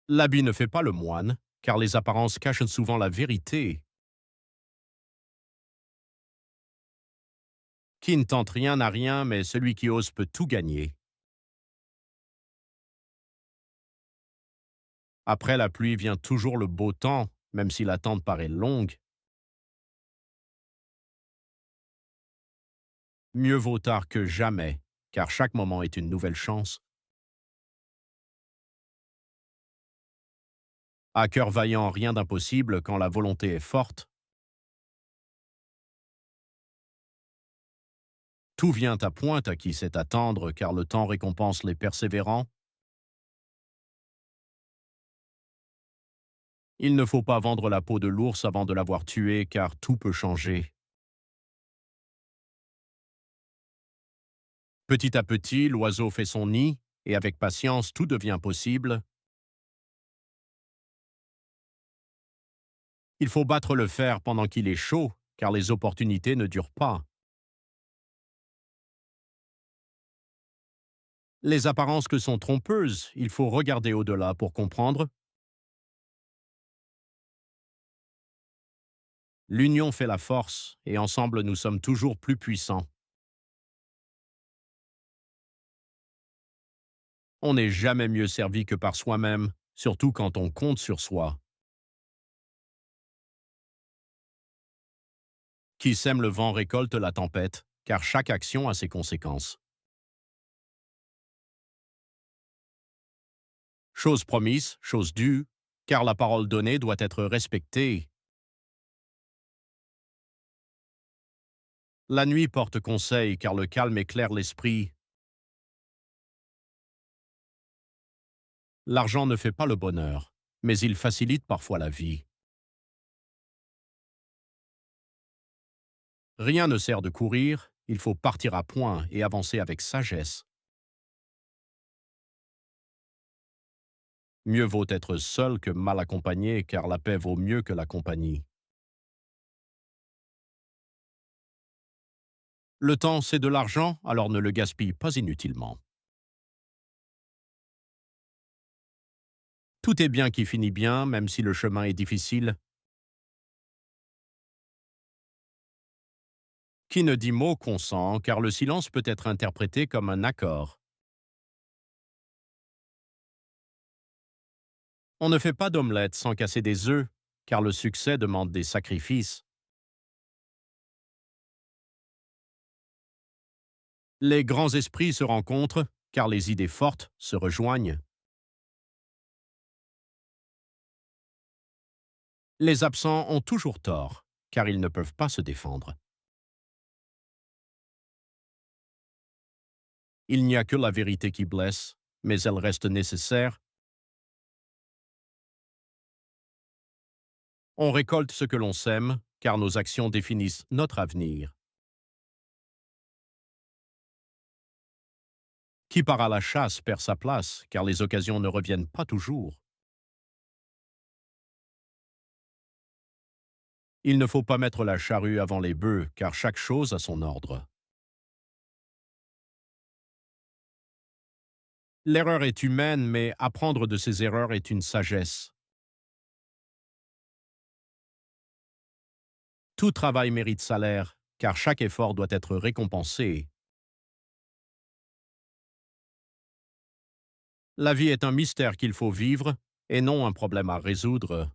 L'habit ne fait pas le moine, car les apparences cachent souvent la vérité. Qui ne tente rien n'a rien, mais celui qui ose peut tout gagner. Après la pluie vient toujours le beau temps, même si l'attente paraît longue. Mieux vaut tard que jamais, car chaque moment est une nouvelle chance. À cœur vaillant, rien d'impossible quand la volonté est forte. Tout vient à point à qui sait attendre, car le temps récompense les persévérants. Il ne faut pas vendre la peau de l'ours avant de l'avoir tué, car tout peut changer. Petit à petit, l'oiseau fait son nid, et avec patience, tout devient possible. Il faut battre le fer pendant qu'il est chaud, car les opportunités ne durent pas. Les apparences que sont trompeuses, il faut regarder au-delà pour comprendre. L'union fait la force, et ensemble nous sommes toujours plus puissants. On n'est jamais mieux servi que par soi-même, surtout quand on compte sur soi. Qui sème le vent récolte la tempête, car chaque action a ses conséquences. Chose promise, chose due, car la parole donnée doit être respectée. La nuit porte conseil, car le calme éclaire l'esprit. L'argent ne fait pas le bonheur, mais il facilite parfois la vie. Rien ne sert de courir, il faut partir à point et avancer avec sagesse. Mieux vaut être seul que mal accompagné, car la paix vaut mieux que la compagnie. Le temps, c'est de l'argent, alors ne le gaspille pas inutilement. Tout est bien qui finit bien, même si le chemin est difficile. Qui ne dit mot consent, car le silence peut être interprété comme un accord. On ne fait pas d'omelette sans casser des œufs, car le succès demande des sacrifices. Les grands esprits se rencontrent, car les idées fortes se rejoignent. Les absents ont toujours tort, car ils ne peuvent pas se défendre. Il n'y a que la vérité qui blesse, mais elle reste nécessaire. On récolte ce que l'on sème, car nos actions définissent notre avenir. Qui part à la chasse perd sa place, car les occasions ne reviennent pas toujours. Il ne faut pas mettre la charrue avant les bœufs, car chaque chose a son ordre. L'erreur est humaine, mais apprendre de ses erreurs est une sagesse. Tout travail mérite salaire, car chaque effort doit être récompensé. La vie est un mystère qu'il faut vivre, et non un problème à résoudre.